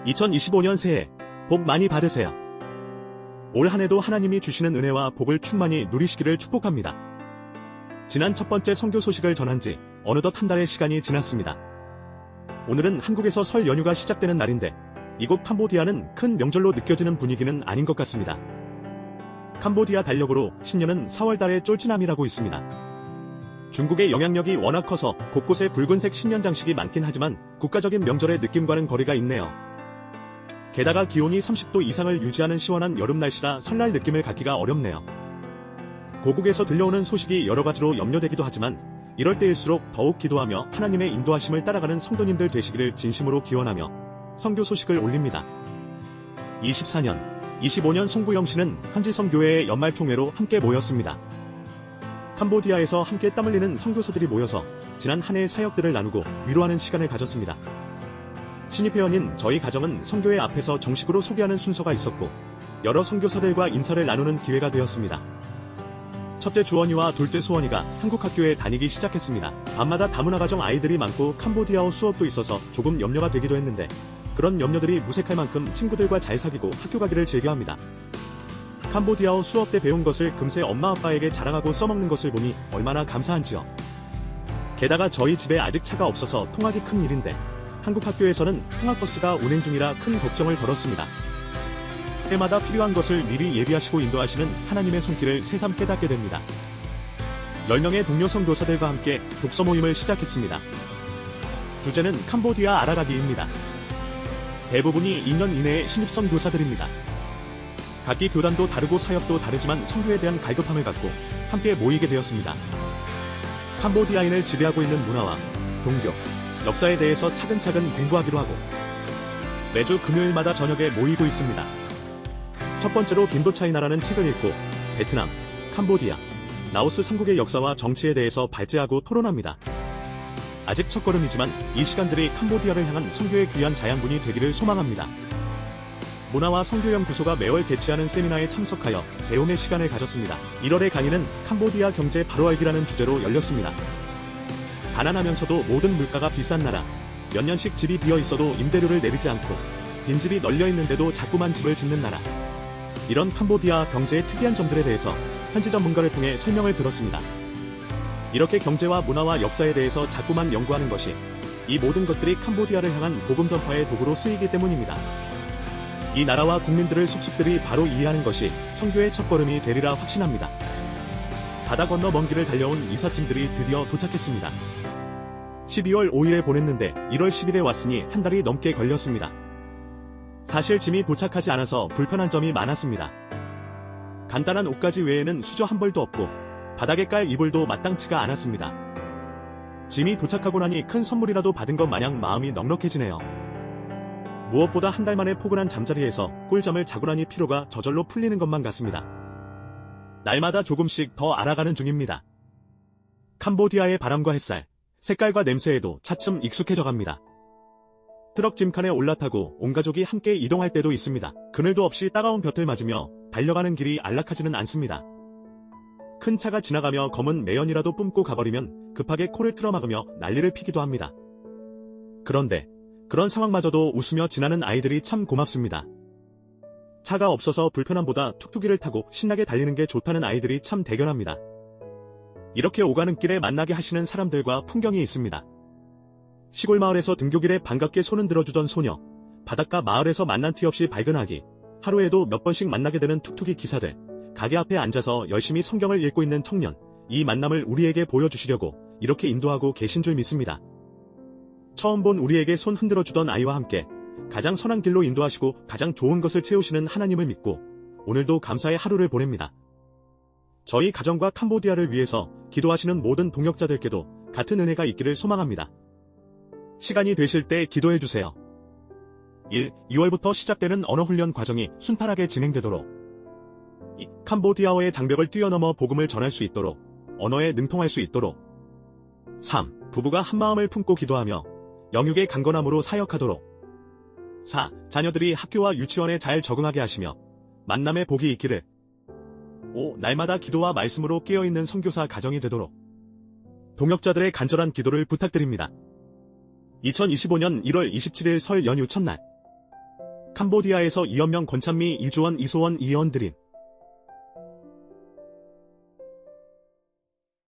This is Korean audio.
2025년 새해 복 많이 받으세요. 올 한해도 하나님이 주시는 은혜와 복을 충만히 누리시기를 축복합니다. 지난 첫 번째 선교 소식을 전한 지 어느덧 한 달의 시간이 지났습니다. 오늘은 한국에서 설 연휴가 시작되는 날인데 이곳 캄보디아는 큰 명절로 느껴지는 분위기는 아닌 것 같습니다. 캄보디아 달력으로 신년은 4월달의 쫄지남이라고 있습니다. 중국의 영향력이 워낙 커서 곳곳에 붉은색 신년 장식이 많긴 하지만 국가적인 명절의 느낌과는 거리가 있네요. 게다가 기온이 30도 이상을 유지하는 시원한 여름 날씨라 설날 느낌을 갖기가 어렵네요. 고국에서 들려오는 소식이 여러 가지로 염려되기도 하지만 이럴 때일수록 더욱 기도하며 하나님의 인도하심을 따라가는 성도님들 되시기를 진심으로 기원하며 선교 소식을 올립니다. 24년, 25년 송구영시는 현지 선교회의 연말 총회로 함께 모였습니다. 캄보디아에서 함께 땀 흘리는 선교사들이 모여서 지난 한 해의 사역들을 나누고 위로하는 시간을 가졌습니다. 신입회원인 저희 가정은 선교회 앞에서 정식으로 소개하는 순서가 있었고 여러 선교사들과 인사를 나누는 기회가 되었습니다. 첫째 주원이와 둘째 소원이가 한국 학교에 다니기 시작했습니다. 밤마다 다문화 가정 아이들이 많고 캄보디아어 수업도 있어서 조금 염려가 되기도 했는데 그런 염려들이 무색할 만큼 친구들과 잘 사귀고 학교 가기를 즐겨합니다. 캄보디아어 수업 때 배운 것을 금세 엄마 아빠에게 자랑하고 써먹는 것을 보니 얼마나 감사한지요. 게다가 저희 집에 아직 차가 없어서 통학이 큰 일인데 한국 학교에서는 통학버스가 운행 중이라 큰 걱정을 덜었습니다. 때마다 필요한 것을 미리 예비하시고 인도하시는 하나님의 손길을 새삼 깨닫게 됩니다. 10명의 동료 선교사들과 함께 독서 모임을 시작했습니다. 주제는 캄보디아 알아가기입니다. 대부분이 2년 이내의 신입선교사들입니다. 각기 교단도 다르고 사역도 다르지만 선교에 대한 갈급함을 갖고 함께 모이게 되었습니다. 캄보디아인을 지배하고 있는 문화와 종교, 역사에 대해서 차근차근 공부하기로 하고 매주 금요일마다 저녁에 모이고 있습니다. 첫 번째로 빈도차이나라는 책을 읽고 베트남, 캄보디아, 라오스 3국의 역사와 정치에 대해서 발제하고 토론합니다. 아직 첫걸음이지만 이 시간들이 캄보디아를 향한 선교의 귀한 자양분이 되기를 소망합니다. 문화와 선교연구소가 매월 개최하는 세미나에 참석하여 배움의 시간을 가졌습니다. 1월의 강의는 캄보디아 경제 바로 알기라는 주제로 열렸습니다. 가난하면서도 모든 물가가 비싼 나라, 몇 년씩 집이 비어 있어도 임대료를 내리지 않고 빈집이 널려 있는데도 자꾸만 집을 짓는 나라. 이런 캄보디아 경제의 특이한 점들에 대해서 현지 전문가를 통해 설명을 들었습니다. 이렇게 경제와 문화와 역사에 대해서 자꾸만 연구하는 것이 이 모든 것들이 캄보디아를 향한 복음 전파의 도구로 쓰이기 때문입니다. 이 나라와 국민들을 속속들이 바로 이해하는 것이 선교의 첫걸음이 되리라 확신합니다. 바다 건너 먼 길을 달려온 이삿짐들이 드디어 도착했습니다. 12월 5일에 보냈는데 1월 10일에 왔으니 한 달이 넘게 걸렸습니다. 사실 짐이 도착하지 않아서 불편한 점이 많았습니다. 간단한 옷가지 외에는 수저 한 벌도 없고 바닥에 깔 이불도 마땅치가 않았습니다. 짐이 도착하고 나니 큰 선물이라도 받은 것 마냥 마음이 넉넉해지네요. 무엇보다 한 달 만에 포근한 잠자리에서 꿀잠을 자고 나니 피로가 저절로 풀리는 것만 같습니다. 날마다 조금씩 더 알아가는 중입니다. 캄보디아의 바람과 햇살, 색깔과 냄새에도 차츰 익숙해져 갑니다. 트럭 짐칸에 올라타고 온 가족이 함께 이동할 때도 있습니다. 그늘도 없이 따가운 볕을 맞으며 달려가는 길이 안락하지는 않습니다. 큰 차가 지나가며 검은 매연이라도 뿜고 가버리면 급하게 코를 틀어막으며 난리를 피기도 합니다. 그런데 그런 상황마저도 웃으며 지나는 아이들이 참 고맙습니다. 차가 없어서 불편함보다 툭툭이를 타고 신나게 달리는 게 좋다는 아이들이 참 대견합니다. 이렇게 오가는 길에 만나게 하시는 사람들과 풍경이 있습니다. 시골 마을에서 등교길에 반갑게 손은 들어주던 소녀, 바닷가 마을에서 만난 티 없이 밝은 아기, 하루에도 몇 번씩 만나게 되는 툭툭이 기사들, 가게 앞에 앉아서 열심히 성경을 읽고 있는 청년, 이 만남을 우리에게 보여주시려고 이렇게 인도하고 계신 줄 믿습니다. 처음 본 우리에게 손 흔들어주던 아이와 함께 가장 선한 길로 인도하시고 가장 좋은 것을 채우시는 하나님을 믿고 오늘도 감사의 하루를 보냅니다. 저희 가정과 캄보디아를 위해서 기도하시는 모든 동역자들께도 같은 은혜가 있기를 소망합니다. 시간이 되실 때 기도해주세요. 1. 2월부터 시작되는 언어훈련 과정이 순탄하게 진행되도록 2. 캄보디아어의 장벽을 뛰어넘어 복음을 전할 수 있도록 언어에 능통할 수 있도록 3. 부부가 한마음을 품고 기도하며 영육의 강건함으로 사역하도록 4. 자녀들이 학교와 유치원에 잘 적응하게 하시며 만남의 복이 있기를 5. 날마다 기도와 말씀으로 깨어있는 선교사 가정이 되도록 동역자들의 간절한 기도를 부탁드립니다. 2025년 1월 27일 설 연휴 첫날 캄보디아에서 이연명 권찬미 이주원 이소원 이혜원 드림